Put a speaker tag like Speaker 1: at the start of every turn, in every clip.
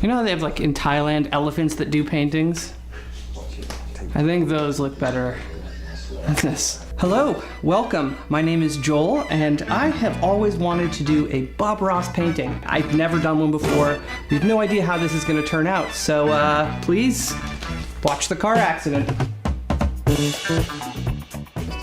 Speaker 1: You know how they have, like, in Thailand, elephants that do paintings? I think those look better than this. Hello, welcome. My name is Joel, and I have always wanted to do a Bob Ross painting. I've never done one before. We have no idea how this is going to turn out, so please watch the car accident.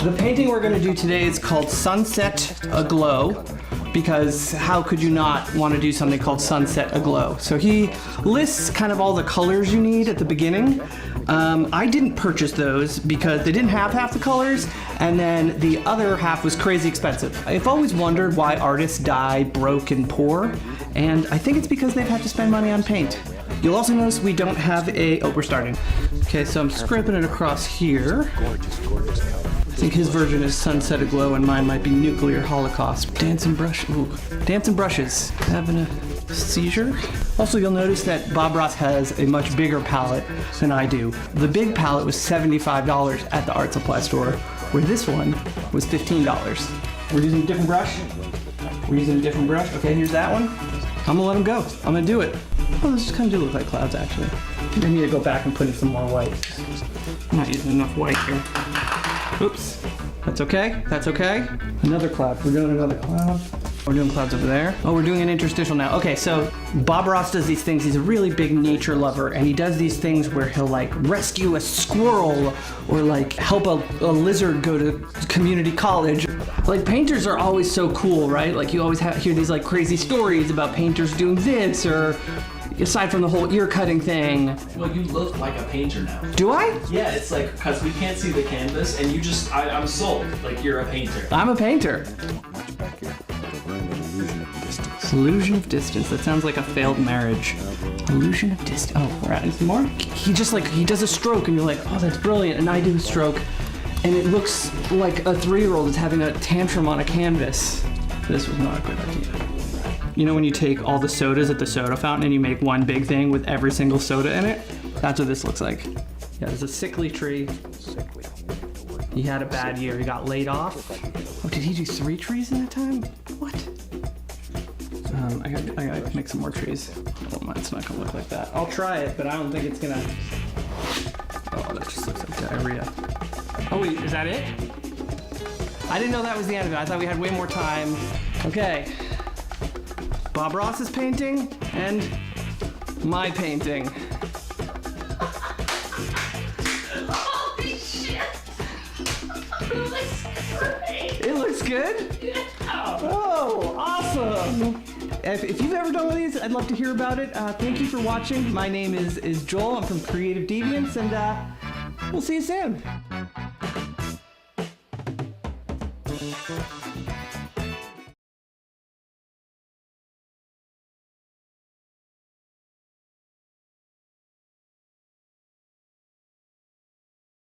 Speaker 1: The painting we're going to do today is called Sunset Aglow, because how could you not want to do something called Sunset Aglow? So he lists kind of all the colors you need at the beginning. I didn't purchase those because they didn't have half the colors, and then the other half was crazy expensive. I've always wondered why artists die broke and poor, and I think it's because they've had to spend money on paint. You'll also notice we don't have oh, we're starting. Okay, so I'm scraping it across here. I think his version is Sunset Aglow and mine might be Nuclear Holocaust. Dancing brushes. Having a seizure? Also, you'll notice that Bob Ross has a much bigger palette than I do. The big palette was $75 at the art supply store, where this one was $15. We're using a different brush. Okay, here's that one. I'm gonna let him go. I'm gonna do it. Oh, this kind of do look like clouds, actually. I need to go back and put in some more white. I'm not using enough white here. Oops. That's okay. That's okay. Another cloud. We're doing another cloud. We're doing clouds over there. Oh, we're doing an interstitial now. Okay, so Bob Ross does these things. He's a really big nature lover, and he does these things where he'll like rescue a squirrel or like help a lizard go to community college. Like painters are always so cool, right? Like you always hear these like crazy stories about painters doing this, or aside from the whole ear cutting thing.
Speaker 2: Well, you look like a painter now.
Speaker 1: Do I?
Speaker 2: Yeah, it's like, because we can't see the canvas, and you just, I'm sold. Like, you're a painter.
Speaker 1: I'm a painter. Illusion of distance. That sounds like a failed marriage. Illusion of distance. Oh, we're adding some more? He just like, he does a stroke and you're like, oh, that's brilliant. And I do a stroke and it looks like a 3-year-old is having a tantrum on a canvas. This was not a good idea. You know when you take all the sodas at the soda fountain and you make one big thing with every single soda in it? That's what this looks like. Yeah, there's a sickly tree. He had a bad year. He got laid off. Oh, did he do 3 trees in that time? What? I gotta make some more trees. Oh, mine's not gonna look like that. I'll try it, but I don't think it's gonna. Oh, that just looks like diarrhea. Oh wait, is that it? I didn't know that was the end of it. I thought we had way more time. Okay. Bob Ross's painting and my painting.
Speaker 3: Holy shit! It looks great!
Speaker 1: It looks good?
Speaker 3: Yeah.
Speaker 1: Oh, awesome! If you've ever done one of these, I'd love to hear about it. Thank you for watching. My name is Joel. I'm from Creative Deviants, and we'll see you soon.